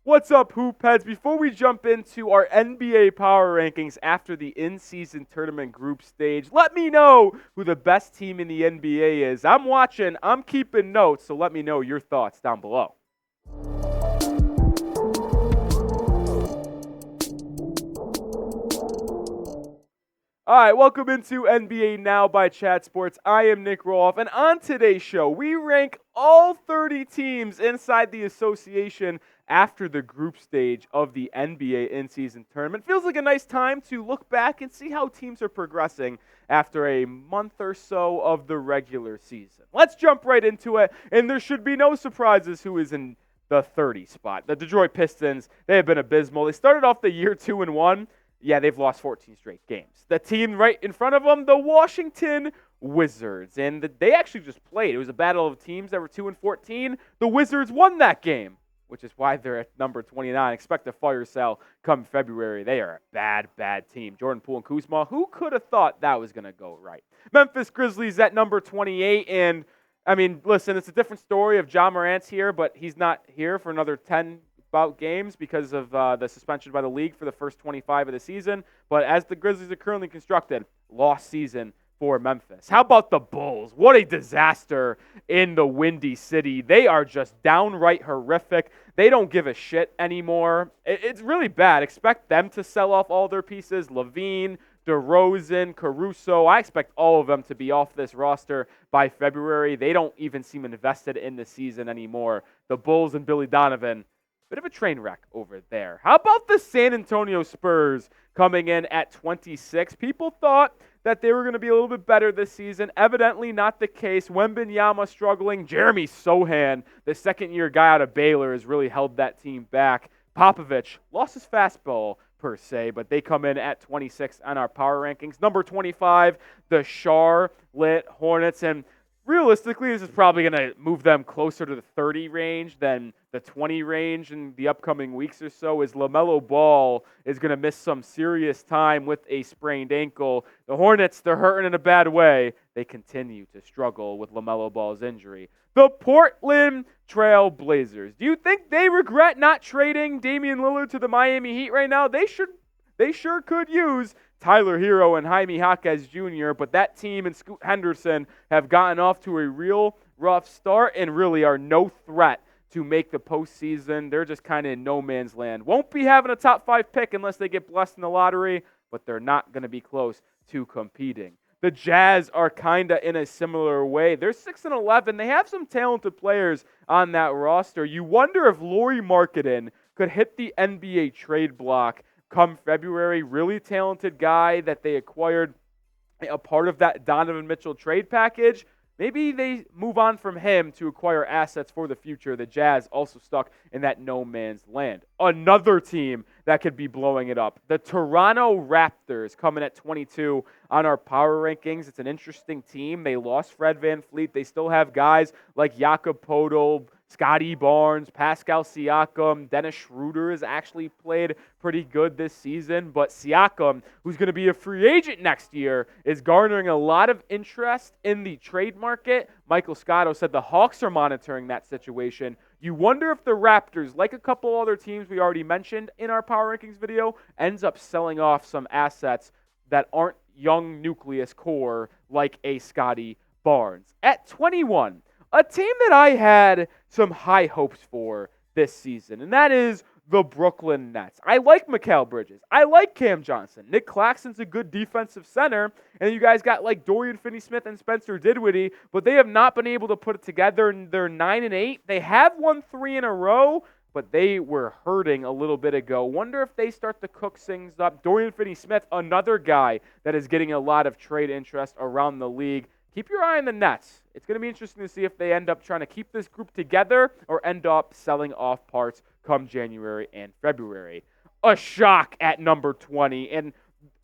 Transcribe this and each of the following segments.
What's up, Hoopheads? Before we jump into our NBA power rankings after the in-season tournament group stage, let me know who the best team in the NBA is. I'm watching, I'm keeping notes, so let me know your thoughts down below. All right, welcome into NBA Now by Chat Sports. I am Nick Rohloff, and on today's show, we rank all 30 teams inside the association after the group stage of the NBA in-season tournament. Feels like a nice time to look back and see how teams are progressing after a month or so of the regular season. Let's jump right into it, and there should be no surprises who is in the 30 spot. The Detroit Pistons, they have been abysmal. They started off the year 2-1. Yeah, they've lost 14 straight games. The team right in front of them, the Washington Wizards. And they actually just played. It was a battle of teams that were 2-14. The Wizards won that game, which is why they're at number 29. Expect a fire sale come February. They are a bad, bad team. Jordan Poole and Kuzma, who could have thought that was going to go right? Memphis Grizzlies at number 28. And, I mean, listen, it's a different story if Ja Morant's here, but he's not here for another 10 games because of the suspension by the league for the first 25 of the season. But as the Grizzlies are currently constructed, lost season for Memphis. How about the Bulls? What a disaster in the Windy City. They are just downright horrific. They don't give a shit anymore. It's really bad. Expect them to sell off all their pieces. LaVine, DeRozan, Caruso. I expect all of them to be off this roster by February. They don't even seem invested in the season anymore. The Bulls and Billy Donovan, bit of a train wreck over there. How about the San Antonio Spurs coming in at 26? People thought that they were going to be a little bit better this season. Evidently not the case. Wembanyama struggling. Jeremy Sohan, the second-year guy out of Baylor, has really held that team back. Popovich lost his fastball, per se, but they come in at 26 on our power rankings. Number 25, the Charlotte Hornets. And realistically, this is probably going to move them closer to the 30 range than the 20 range in the upcoming weeks or so, as LaMelo Ball is going to miss some serious time with a sprained ankle. The Hornets, they're hurting in a bad way. They continue to struggle with LaMelo Ball's injury. The Portland Trail Blazers. Do you think they regret not trading Damian Lillard to the Miami Heat right now? They sure could use Tyler Hero and Jaime Jaquez Jr., but that team and Scoot Henderson have gotten off to a real rough start and really are no threat to make the postseason. They're just kind of in no man's land. Won't be having a top 5 pick unless they get blessed in the lottery, but they're not going to be close to competing. The Jazz are kind of in a similar way. They're 6-11. They have some talented players on that roster. You wonder if Lauri Markkanen could hit the NBA trade block come February. Really talented guy that they acquired a part of that Donovan Mitchell trade package. Maybe they move on from him to acquire assets for the future. The Jazz also stuck in that no man's land. Another team that could be blowing it up. The Toronto Raptors coming at 22 on our power rankings. It's an interesting team. They lost Fred VanVleet. They still have guys like Jakob Poeltl, Scotty Barnes, Pascal Siakam. Dennis Schroeder has actually played pretty good this season. But Siakam, who's going to be a free agent next year, is garnering a lot of interest in the trade market. Michael Scotto said the Hawks are monitoring that situation. You wonder if the Raptors, like a couple other teams we already mentioned in our power rankings video, ends up selling off some assets that aren't young nucleus core like a Scotty Barnes. At 21, a team that I had some high hopes for this season, and that is the Brooklyn Nets. I like Mikal Bridges. I like Cam Johnson. Nick Claxton's a good defensive center, and you guys got like Dorian Finney-Smith and Spencer Dinwiddie, but they have not been able to put it together. They're 9-8. They have won 3 in a row, but they were hurting a little bit ago. Wonder if they start to cook things up. Dorian Finney-Smith, another guy that is getting a lot of trade interest around the league. Keep your eye on the Nets. It's going to be interesting to see if they end up trying to keep this group together or end up selling off parts come January and February. A shock at number 20. And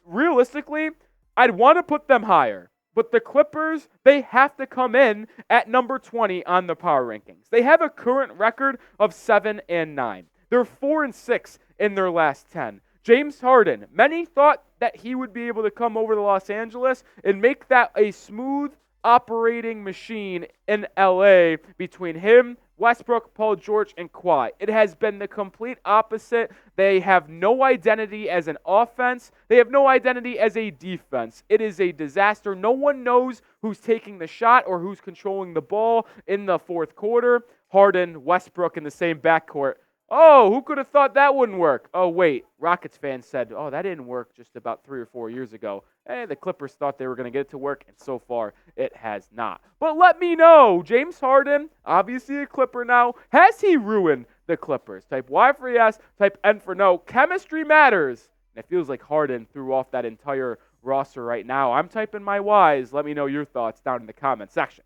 realistically, I'd want to put them higher. But the Clippers, they have to come in at number 20 on the power rankings. They have a current record of 7-9. They're 4-6 in their last 10. James Harden, many thought that he would be able to come over to Los Angeles and make that a smooth operating machine in LA between him, Westbrook, Paul George, and Kawhi. It has been the complete opposite. They have no identity as an offense. They have no identity as a defense. It is a disaster. No one knows who's taking the shot or who's controlling the ball in the fourth quarter. Harden, Westbrook in the same backcourt. Oh, who could have thought that wouldn't work? Oh, wait, Rockets fans said, oh, that didn't work just about 3 or 4 years ago. The Clippers thought they were going to get it to work, and so far it has not. But let me know, James Harden, obviously a Clipper now, has he ruined the Clippers? Type Y for yes, type N for no. Chemistry matters. And it feels like Harden threw off that entire roster right now. I'm typing my Ys. Let me know your thoughts down in the comment section.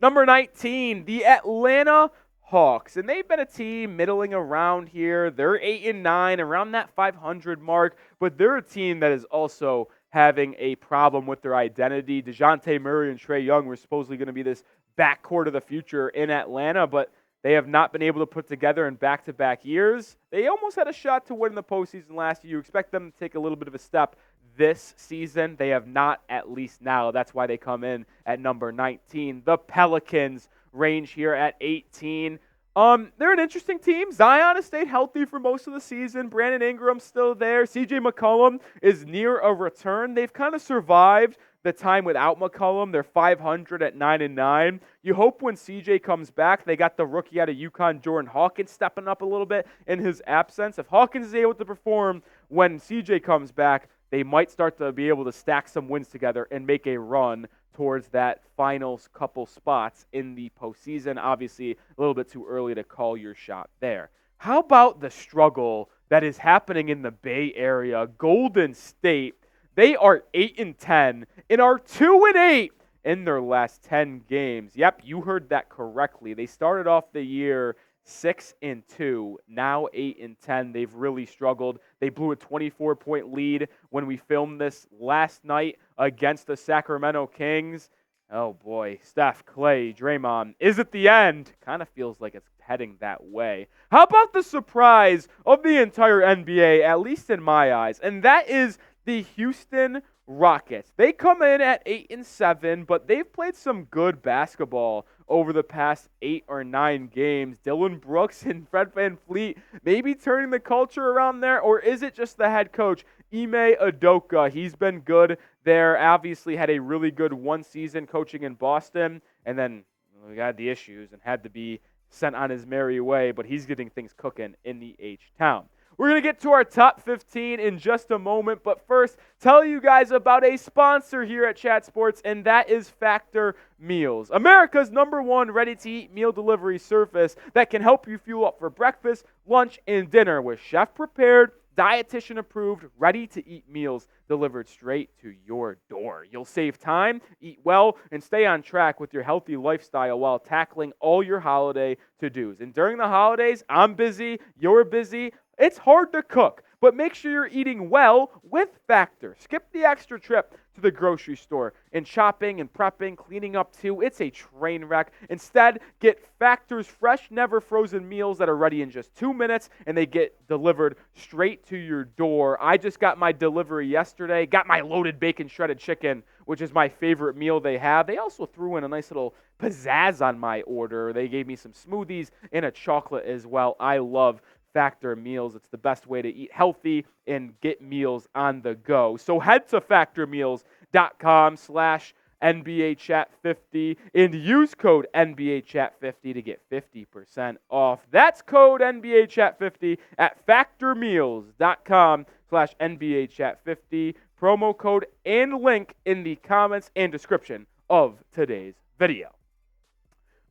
Number 19, the Atlanta Hawks, and they've been a team middling around here. They're 8-9, around that 500 mark, but they're a team that is also having a problem with their identity. DeJounte Murray and Trae Young were supposedly going to be this backcourt of the future in Atlanta, but they have not been able to put together in back-to-back years. They almost had a shot to win the postseason last year. You expect them to take a little bit of a step this season. They have not, at least now. That's why they come in at number 19. The Pelicans range here at 18. They're an interesting team. Zion has stayed healthy for most of the season. Brandon Ingram's still there. CJ McCollum is near a return. They've kind of survived the time without McCollum. They're 500 at 9-9. You hope when CJ comes back, they got the rookie out of UConn, Jordan Hawkins, stepping up a little bit in his absence. If Hawkins is able to perform when CJ comes back, they might start to be able to stack some wins together and make a run towards that final couple spots in the postseason. Obviously, a little bit too early to call your shot there. How about the struggle that is happening in the Bay Area? Golden State, they are 8-10 and are 2-8 in their last 10 games. Yep, you heard that correctly. They started off the year 6-2, now 8-10. They've really struggled. They blew a 24-point lead when we filmed this last night against the Sacramento Kings. Oh boy, Steph, Clay, Draymond. Is it the end? Kind of feels like it's heading that way. How about the surprise of the entire NBA, at least in my eyes, and that is the Houston Rockets. They come in at 8-7, but they've played some good basketball over the past 8 or 9 games. Dylan Brooks and Fred VanVleet maybe turning the culture around there, or is it just the head coach, Ime Udoka? He's been good there. Obviously had a really good one season coaching in Boston, and then we had the issues and had to be sent on his merry way, but he's getting things cooking in the H-Town. We're going to get to our top 15 in just a moment, but first, tell you guys about a sponsor here at Chat Sports, and that is Factor Meals, America's #1 ready-to-eat meal delivery service that can help you fuel up for breakfast, lunch, and dinner with chef-prepared, dietitian-approved, ready-to-eat meals delivered straight to your door. You'll save time, eat well, and stay on track with your healthy lifestyle while tackling all your holiday to-dos. And during the holidays, I'm busy, you're busy. It's hard to cook, but make sure you're eating well with Factor. Skip the extra trip to the grocery store and shopping and prepping, cleaning up too. It's a train wreck. Instead, get Factor's fresh, never frozen meals that are ready in just 2 minutes, and they get delivered straight to your door. I just got my delivery yesterday, got my loaded bacon shredded chicken, which is my favorite meal they have. They also threw in a nice little pizzazz on my order. They gave me some smoothies and a chocolate as well. I love Factor meals. It's the best way to eat healthy and get meals on the go. So head to factormeals.com/NBAchat50 and use code NBAchat50 to get 50% off. That's code NBAchat50 at factormeals.com/NBAchat50. Promo code and link in the comments and description of today's video.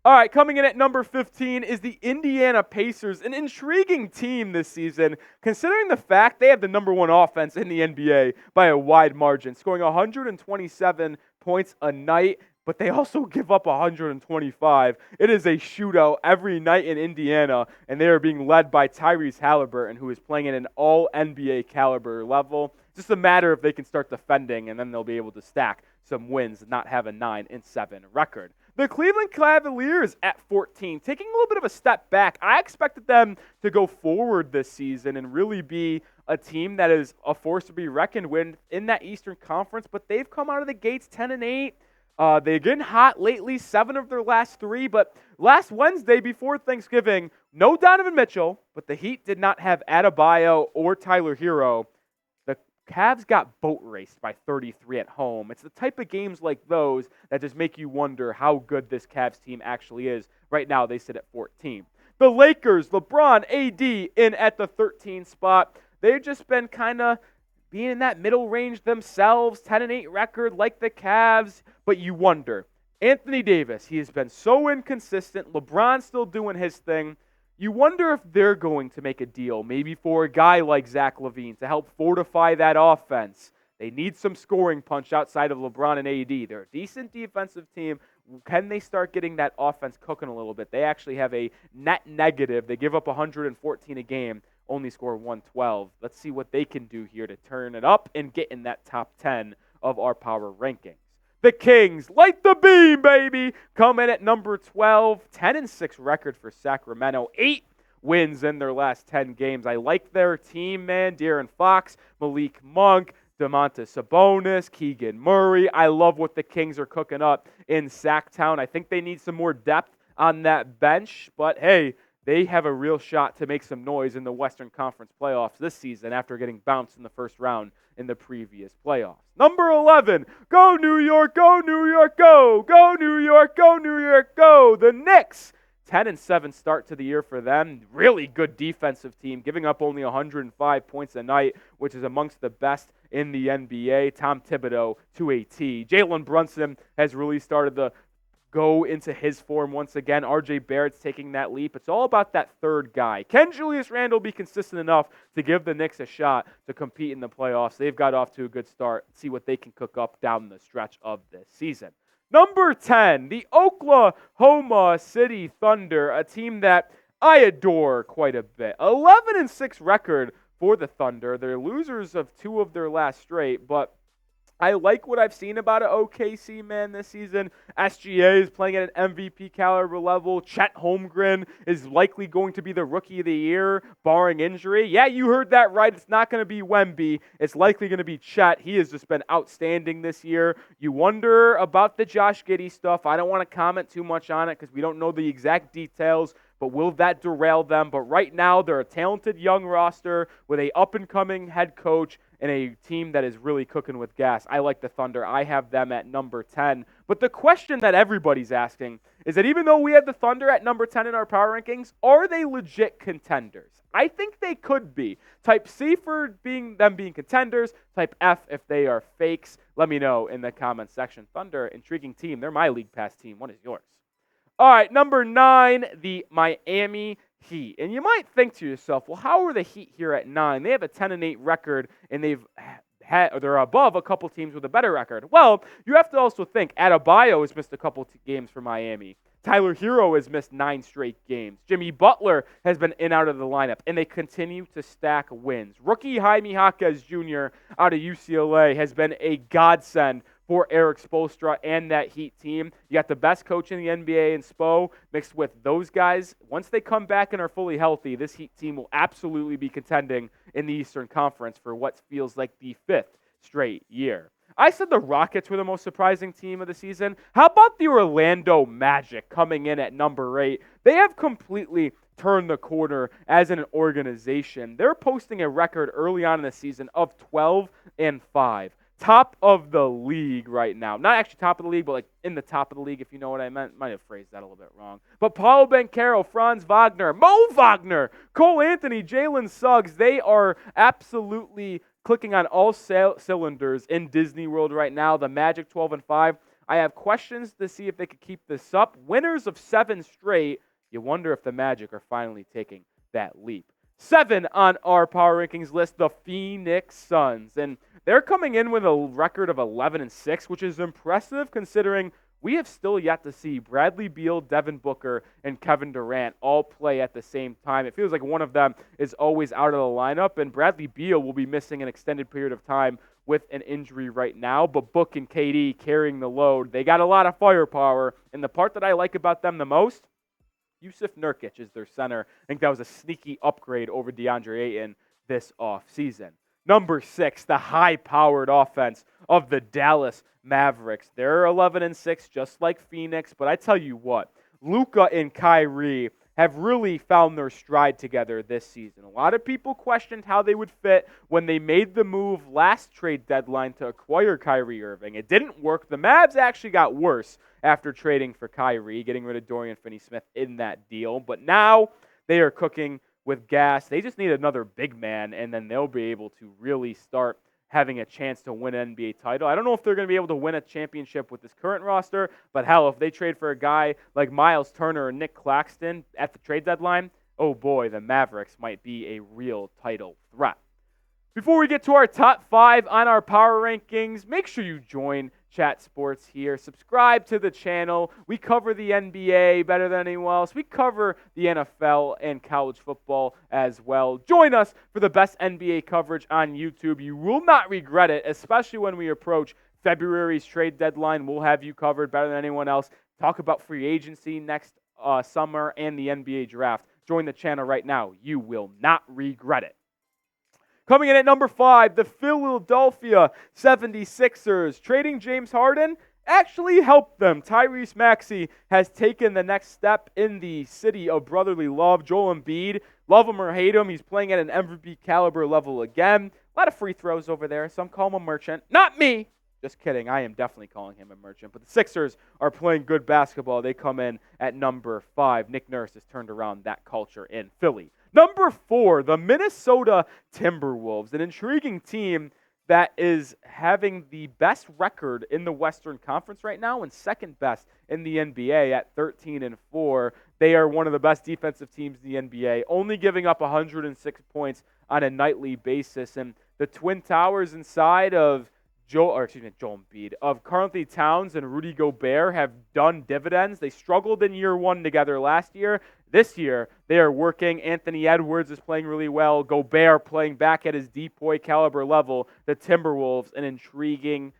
All right, coming in at number 15 is the Indiana Pacers, an intriguing team this season, considering the fact they have the #1 offense in the NBA by a wide margin, scoring 127 points a night, but they also give up 125. It is a shootout every night in Indiana, and they are being led by Tyrese Halliburton, who is playing at an all-NBA caliber level. It's just a matter if they can start defending, and then they'll be able to stack some wins and not have a 9-7 record. The Cleveland Cavaliers at 14, taking a little bit of a step back. I expected them to go forward this season and really be a team that is a force to be reckoned with in that Eastern Conference, but they've come out of the gates 10-8. They're getting hot lately, 7 of their last 3, but last Wednesday before Thanksgiving, no Donovan Mitchell, but the Heat did not have Adebayo or Tyler Hero. The Cavs got boat raced by 33 at home. It's the type of games like those that just make you wonder how good this Cavs team actually is. Right now, they sit at 14. The Lakers, LeBron, AD in at the 13 spot. They've just been kind of being in that middle range themselves, 10-8 record like the Cavs. But you wonder, Anthony Davis, he has been so inconsistent. LeBron's still doing his thing. You wonder if they're going to make a deal, maybe for a guy like Zach LaVine to help fortify that offense. They need some scoring punch outside of LeBron and AD. They're a decent defensive team. Can they start getting that offense cooking a little bit? They actually have a net negative. They give up 114 a game, only score 112. Let's see what they can do here to turn it up and get in that top 10 of our power rankings. The Kings, light the beam, baby, come in at number 12, 10-6 record for Sacramento, 8 wins in their last 10 games. I like their team, man. De'Aaron Fox, Malik Monk, Domantas Sabonis, Keegan Murray. I love what the Kings are cooking up in Sacktown. I think they need some more depth on that bench, but hey, they have a real shot to make some noise in the Western Conference playoffs this season after getting bounced in the first round in the previous playoffs. Number 11, go New York, go New York, go! Go New York, go New York, go! The Knicks, 10-7 start to the year for them. Really good defensive team, giving up only 105 points a night, which is amongst the best in the NBA. Tom Thibodeau to a T. Jalen Brunson has really started to go into his form once again. R.J. Barrett's taking that leap. It's all about that third guy. Can Julius Randle be consistent enough to give the Knicks a shot to compete in the playoffs? They've got off to a good start. See what they can cook up down the stretch of this season. Number 10, the Oklahoma City Thunder, a team that I adore quite a bit. 11-6 record for the Thunder. They're losers of 2 of their last straight, but I like what I've seen about an OKC, man, this season. SGA is playing at an MVP caliber level. Chet Holmgren is likely going to be the Rookie of the Year, barring injury. Yeah, you heard that right. It's not going to be Wemby. It's likely going to be Chet. He has just been outstanding this year. You wonder about the Josh Giddey stuff. I don't want to comment too much on it because we don't know the exact details, but will that derail them? But right now, they're a talented young roster with a up-and-coming head coach and a team that is really cooking with gas. I like the Thunder. I have them at number 10. But the question that everybody's asking is that even though we have the Thunder at number 10 in our power rankings, are they legit contenders? I think they could be. Type C for being contenders. Type F if they are fakes. Let me know in the comments section. Thunder, intriguing team. They're my League Pass team. What is yours? All right, number 9, the Miami Heat. And you might think to yourself, well, how are the Heat here at 9? They have a 10-8 record, and they're above a couple teams with a better record. Well, you have to also think Adebayo has missed a couple games for Miami. Tyler Hero has missed 9 straight games. Jimmy Butler has been in and out of the lineup, and they continue to stack wins. Rookie Jaime Jaquez Jr. out of UCLA has been a godsend for Eric Spoelstra and that Heat team. You got the best coach in the NBA in Spo mixed with those guys. Once they come back and are fully healthy, this Heat team will absolutely be contending in the Eastern Conference for what feels like the 5th straight year. I said the Rockets were the most surprising team of the season. How about the Orlando Magic coming in at number 8? They have completely turned the corner as an organization. They're posting a record early on in the season of 12-5. Top of the league right now. Not actually top of the league, but like in the top of the league, if you know what I meant. Might have phrased that a little bit wrong. But Paulo Banchero, Franz Wagner, Mo Wagner, Cole Anthony, Jalen Suggs, they are absolutely clicking on all cylinders in Disney World right now. The Magic 12-5. I have questions to see if they could keep this up. Winners of 7 straight. You wonder if the Magic are finally taking that leap. 7 on our power rankings list, the Phoenix Suns. And they're coming in with a record of 11-6, which is impressive considering we have still yet to see Bradley Beal, Devin Booker, and Kevin Durant all play at the same time. It feels like one of them is always out of the lineup, and Bradley Beal will be missing an extended period of time with an injury right now. But Book and KD carrying the load. They got a lot of firepower, and the part that I like about them the most, Yusuf Nurkic is their center. I think that was a sneaky upgrade over DeAndre Ayton this offseason. Number 6, the high-powered offense of the Dallas Mavericks. They're 11-6, just like Phoenix, but I tell you what, Luka and Kyrie have really found their stride together this season. A lot of people questioned how they would fit when they made the move last trade deadline to acquire Kyrie Irving. It didn't work. The Mavs actually got worse after trading for Kyrie, getting rid of Dorian Finney-Smith in that deal. But now they are cooking with gas. They just need another big man, and then they'll be able to really start having a chance to win an NBA title. I don't know if they're going to be able to win a championship with this current roster, but hell, if they trade for a guy like Miles Turner or Nick Claxton at the trade deadline, oh boy, the Mavericks might be a real title threat. Before we get to our top 5 on our power rankings, make sure you join Chat Sports here. Subscribe to the channel. We cover the NBA better than anyone else. We cover the NFL and college football as well. Join us for the best NBA coverage on YouTube. You will not regret it, especially when we approach February's trade deadline. We'll have you covered better than anyone else. Talk about free agency next summer and the NBA draft. Join the channel right now. You will not regret it. Coming in at number 5, the Philadelphia 76ers. Trading James Harden actually helped them. Tyrese Maxey has taken the next step in the city of brotherly love. Joel Embiid, love him or hate him, he's playing at an MVP caliber level again. A lot of free throws over there. Some call him a merchant. Not me. Just kidding. I am definitely calling him a merchant. But the Sixers are playing good basketball. They come in at number 5. Nick Nurse has turned around that culture in Philly. Number 4, the Minnesota Timberwolves, an intriguing team that is having the best record in the Western Conference right now and second best in the NBA at 13-4. They are one of the best defensive teams in the NBA, only giving up 106 points on a nightly basis. And the Twin Towers inside of Joel Embiid, of Karl-Anthony Towns and Rudy Gobert have done dividends. They struggled in year 1 together last year. This year, they are working. Anthony Edwards is playing really well. Gobert playing back at his depoy caliber level. The Timberwolves, an intriguing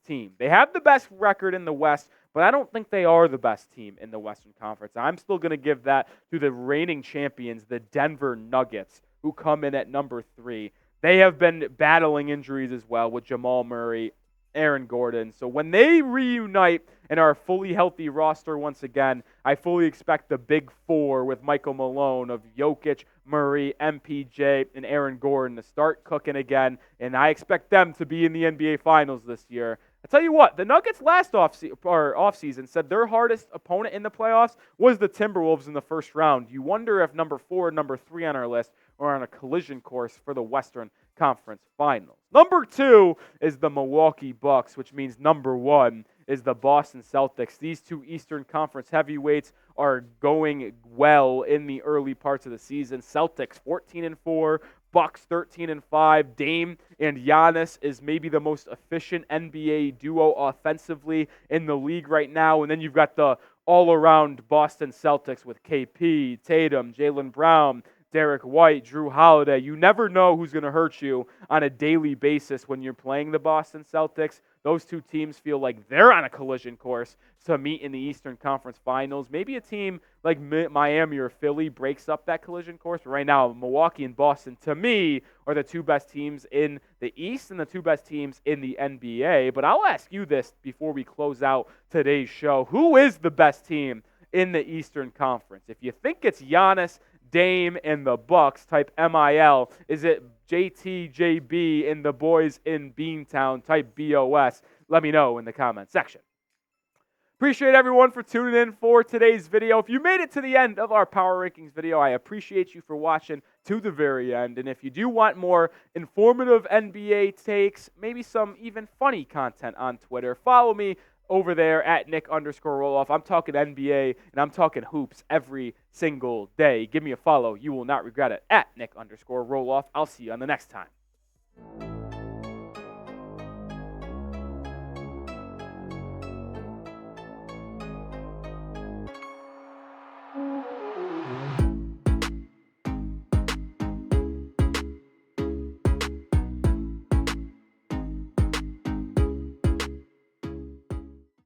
team. They have the best record in the West, but I don't think they are the best team in the Western Conference. I'm still going to give that to the reigning champions, the Denver Nuggets, who come in at number 3. They have been battling injuries as well with Jamal Murray, Aaron Gordon. So when they reunite and are a fully healthy roster once again, I fully expect the big 4 with Michael Malone of Jokic, Murray, MPJ, and Aaron Gordon to start cooking again. And I expect them to be in the NBA Finals this year. I tell you what, the Nuggets last offseason said their hardest opponent in the playoffs was the Timberwolves in the first round. You wonder if number 4 and number 3 on our list are on a collision course for the Western Conference Finals. Number 2 is the Milwaukee Bucks, which means number 1 is the Boston Celtics. These two Eastern Conference heavyweights are going well in the early parts of the season. Celtics 14-4, Bucks 13-5. Dame and Giannis is maybe the most efficient NBA duo offensively in the league right now. And then you've got the all-around Boston Celtics with KP, Tatum, Jaylen Brown, Derek White, Drew Holiday. You never know who's going to hurt you on a daily basis when you're playing the Boston Celtics. Those two teams feel like they're on a collision course to meet in the Eastern Conference Finals. Maybe a team like Miami or Philly breaks up that collision course. But right now, Milwaukee and Boston, to me, are the two best teams in the East and the two best teams in the NBA. But I'll ask you this before we close out today's show. Who is the best team in the Eastern Conference? If you think it's Giannis, Dame, and the Bucks, type MIL. Is it JT, JB, and the boys in Beantown, type BOS? Let me know in the comment section. Appreciate everyone for tuning in for today's video. If you made it to the end of our Power Rankings video, I appreciate you for watching to the very end. And if you do want more informative NBA takes, maybe some even funny content on Twitter, follow me over there at Nick_Rohloff. I'm talking NBA and I'm talking hoops every single day. Give me a follow. You will not regret it at Nick_Rohloff. I'll see you on the next time.